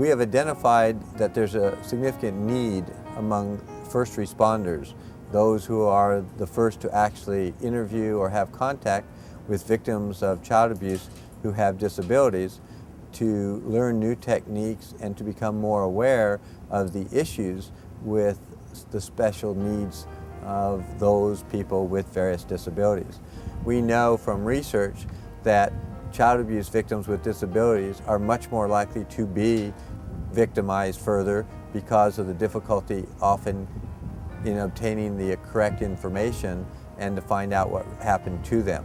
We have identified that there's a significant need among first responders, those who are the first to actually interview or have contact with victims of child abuse who have disabilities, to learn new techniques and to become more aware of the issues with the special needs of those people with various disabilities. We know from research that child abuse victims with disabilities are much more likely to be victimized further because of the difficulty often in obtaining the correct information and to find out what happened to them.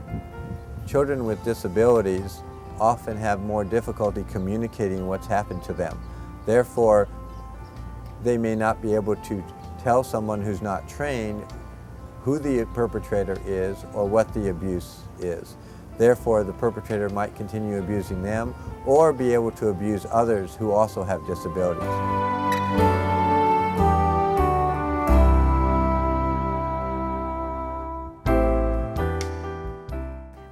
Children with disabilities often have more difficulty communicating what's happened to them. Therefore, they may not be able to tell someone who's not trained who the perpetrator is or what the abuse is. Therefore, the perpetrator might continue abusing them or be able to abuse others who also have disabilities.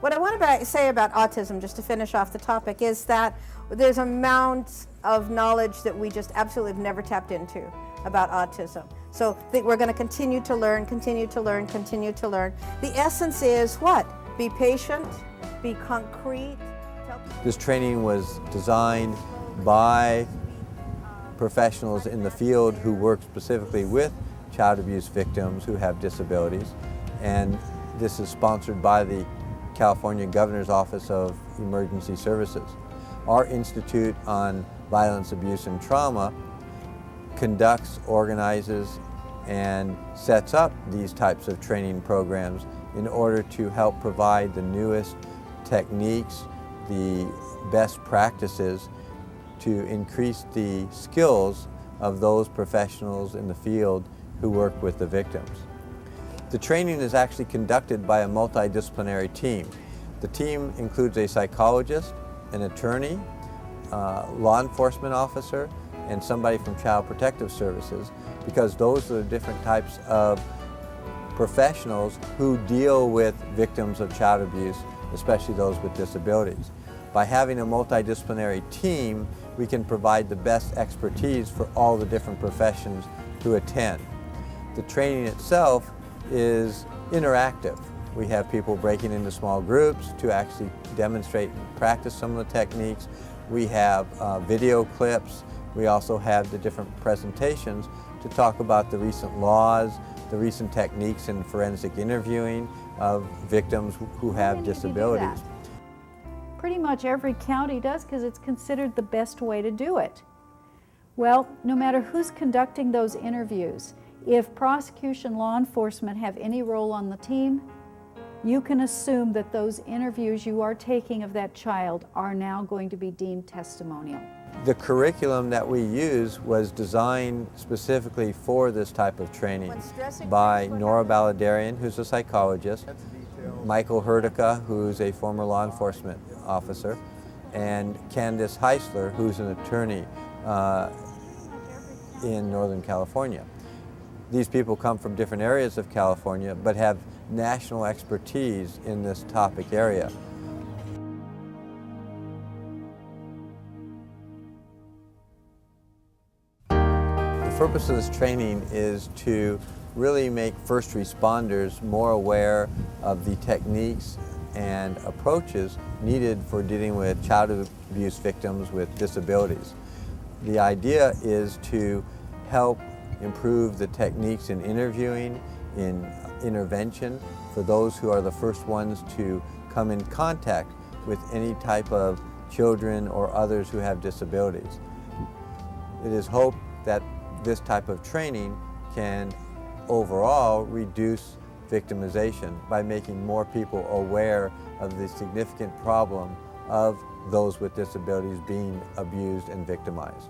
What I want to say about autism, just to finish off the topic, is that there's amounts of knowledge that we just absolutely have never tapped into about autism. So I think we're going to continue to learn, continue to learn, continue to learn. The essence is what? Be patient, be concrete. This training was designed by professionals in the field who work specifically with child abuse victims who have disabilities, and this is sponsored by the California Governor's Office of Emergency Services. Our Institute on Violence, Abuse, and Trauma conducts, organizes, and sets up these types of training programs in order to help provide the newest techniques, the best practices to increase the skills of those professionals in the field who work with the victims. The training is actually conducted by a multidisciplinary team. The team includes a psychologist, an attorney, law enforcement officer, and somebody from Child Protective Services, because those are the different types of professionals who deal with victims of child abuse, especially those with disabilities. By having a multidisciplinary team, we can provide the best expertise for all the different professions who attend. The training itself is interactive. We have people breaking into small groups to actually demonstrate and practice some of the techniques. We have video clips. We also have the different presentations to talk about the recent laws, the recent techniques in forensic interviewing of victims who have disabilities. Pretty much every county does, because it's considered the best way to do it. Well, no matter who's conducting those interviews, if prosecution, law enforcement have any role on the team, you can assume that those interviews you are taking of that child are now going to be deemed testimonial. The curriculum that we use was designed specifically for this type of training by Nora Baladarian, who's a psychologist, Michael Herdicka, who's a former law enforcement officer, and Candace Heisler, who's an attorney in Northern California. These people come from different areas of California, but have national expertise in this topic area. The purpose of this training is to really make first responders more aware of the techniques and approaches needed for dealing with child abuse victims with disabilities. The idea is to help improve the techniques in interviewing, in intervention, for those who are the first ones to come in contact with any type of children or others who have disabilities. It is hoped that this type of training can overall reduce victimization by making more people aware of the significant problem of those with disabilities being abused and victimized.